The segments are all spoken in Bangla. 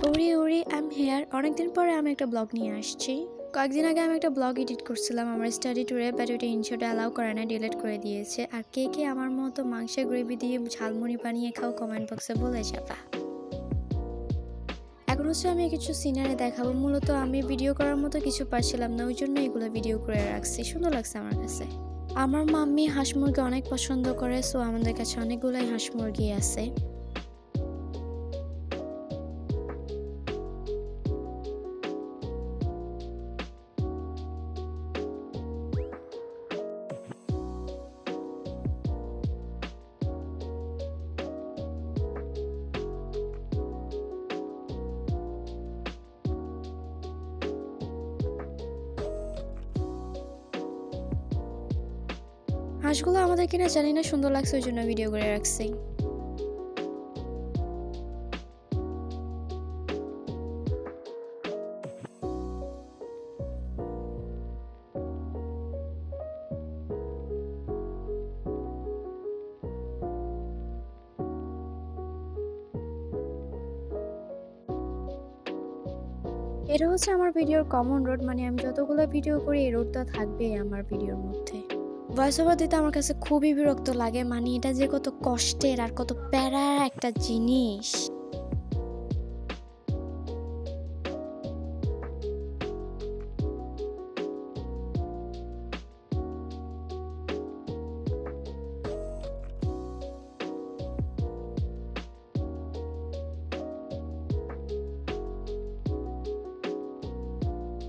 ওরে ওরে আই এম হেয়ার। অনেকদিন পরে আমি একটা ব্লগ নিয়ে আসছি। কয়েকদিন আগে আমি একটা ব্লগ এডিট করছিলাম আমার স্টাডি ট্যুরে, বাট ওইটা ইনশটে অ্যালাউ করে না, ডিলিট করে দিয়েছে। আর কে কে আমার মতো মাংসের গ্রেভি দিয়ে ঝালমুড়ি বানিয়ে খাও কমেন্ট বক্সে বলে যাবা। এখন হচ্ছে আমি কিছু সিনারি দেখাবো। মূলত আমি ভিডিও করার মতো কিছু পারছিলাম না, ওই জন্য এগুলো ভিডিও করে রাখছি। সুন্দর লাগছে আমার কাছে। আমার মাম্মি হাঁস মুরগি অনেক পছন্দ করে, সো আমাদের কাছে অনেকগুলাই হাঁস মুরগি আছে। হাঁসগুলো আমাদের কিনা জানি না, সুন্দর লাগছে ওই জন্য ভিডিও করে রাখছি। এটা হচ্ছে আমার ভিডিওর কমন রোড, মানে আমি যতগুলো ভিডিও করি এই রোডটা থাকবেই আমার ভিডিওর মধ্যে। ভয়েস ওভার দিতে আমার কাছে খুবই বিরক্ত লাগে, মানে এটা যে কত কষ্টের আর কত প্যারার একটা জিনিস।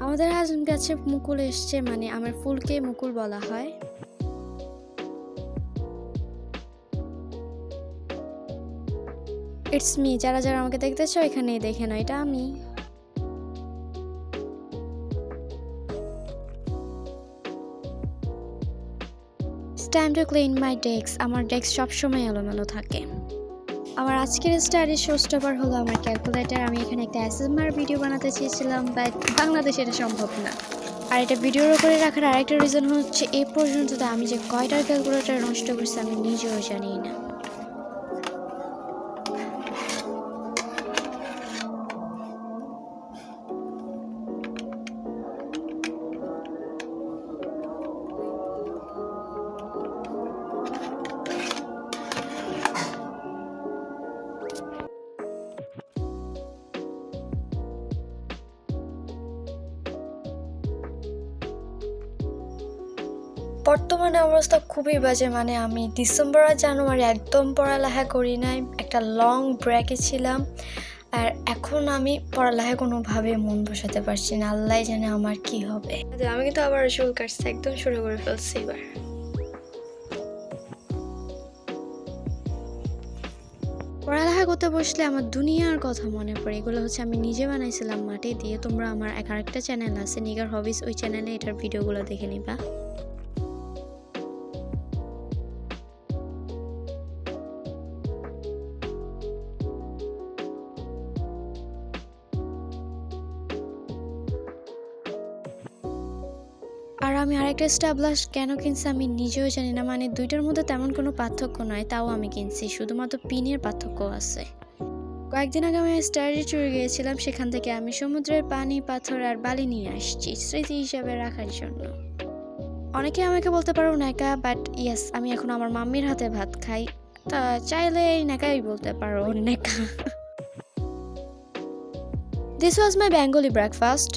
আমাদের হাজবেন্ড গাছে মুকুল এসছে, মানে আমার ফুলকে মুকুল বলা হয়। It's me. যারা যারা আমাকে দেখতে চাও এখানেই দেখে নাও, এটা আমি। It's time to clean my desk. আমার ডেস্ক সবসময় এলোমেলো থাকে। আমার আজকের স্টাডি শোস্টপার হলো আমার ক্যালকুলেটর। আমি এখানে একটা অ্যাসেম্বলার ভিডিও বানাতে চেয়েছিলাম, বাট বাংলাদেশে এটা সম্ভব না। আর এটা ভিডিওর উপরে রাখার আরেকটা রিজন হচ্ছে এই পর্যন্ত আমি যে কয়টার ক্যালকুলেটর নষ্ট করছি আমি নিজেও জানি না। বর্তমানে অবস্থা খুবই বাজে, মানে আমি ডিসেম্বর আর জানুয়ারি একদম পড়ালেখা করি নাই, একটা লং ব্রেকে ছিলাম। আর এখন আমি পড়ালেখা কোনোভাবে মন বসাতে পারছি না, আল্লাহ জানে আমার কি হবে। আমি কিন্তু আবার চুল কাটছি, একদম শুরু করে ফেলছি এবার। পড়ালেখা করতে বসলে আমার দুনিয়ার কথা মনে পড়ে। এগুলো হচ্ছে আমি নিজে বানাইছিলাম মাটি দিয়ে। তোমরা আমার আরেকটা চ্যানেল আছে নিগার হবিস, ওই চ্যানেলে এটার ভিডিওগুলো দেখে নিবা। আর আমি আরেকটা স্টার ব্লাশ কেন কিনছি আমি নিজেও জানি না, মানে দুইটার মধ্যে তেমন কোনো পার্থক্য নয়, তাও আমি কিনছি, শুধুমাত্র পিনের পার্থক্য আছে। কয়েকদিন আগে আমি স্টাডি ট্যুরে গিয়েছিলাম, সেখান থেকে আমি সমুদ্রের পানি, পাথর আর বালি নিয়ে আসছি স্মৃতি হিসাবে রাখার জন্য। অনেকে আমাকে বলতে পারো নেকা, বাট ইয়েস, আমি এখন আমার মাম্মির হাতে ভাত খাই, তা চাইলে নেকাই বলতে পারো, নেকা। This was my Bengali breakfast.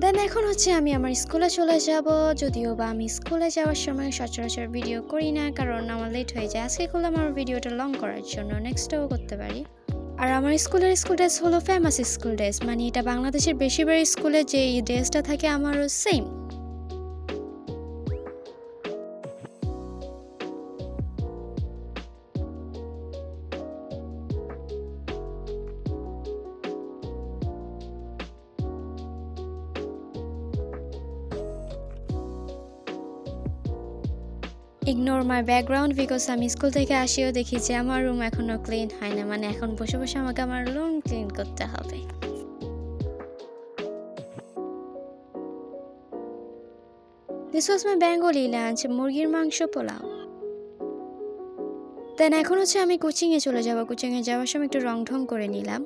Then এখন হচ্ছে আমি আমার স্কুলে চলে যাব, যদিও বা আমি স্কুলে যাওয়ার সময় সচরাচর ভিডিও করি না, কারণ আমার লেট হয়ে যায়। আজকে করলাম আমার ভিডিওটা লং করার জন্য, নেক্সটও করতে পারি। আর আমার স্কুল ড্রেস হলো ফেমাস স্কুল ড্রেস, মানে এটা বাংলাদেশের বেশিরভাগ স্কুলে যে ড্রেসটা থাকে আমারও same. Ignore my background, because আমি স্কুল থেকে আসিও দেখি যে আমার রুম এখনো ক্লিন হয় না, মানে এখন বসে বসে আমাকে আমার রুম ক্লিন করতে হবে। This was my Bengali lunch, মুরগির মাংস পোলাও। দেন এখন হচ্ছে আমি কোচিংয়ে চলে যাব। কোচিংয়ে যাওয়ার সময় একটু রং-ঢং করে নিলাম।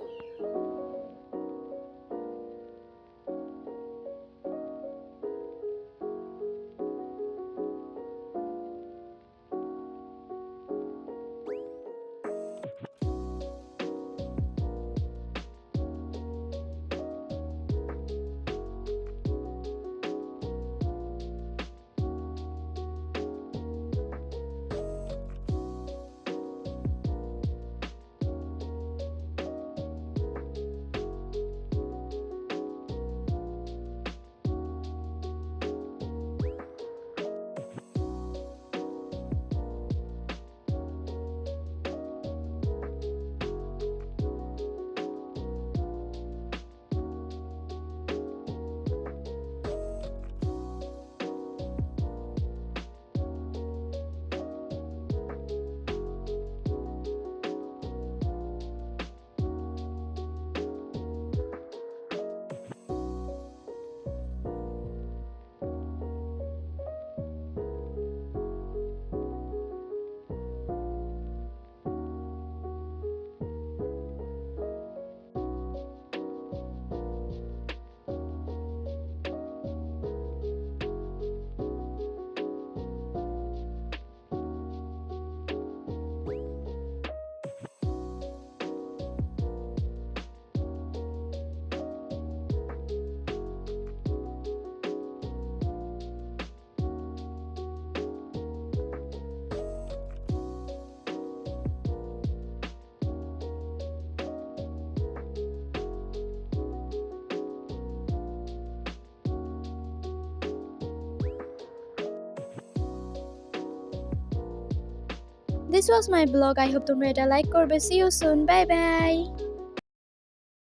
This was my vlog. I hope তোমরা এটা লাইক করবে। See you soon. Bye bye.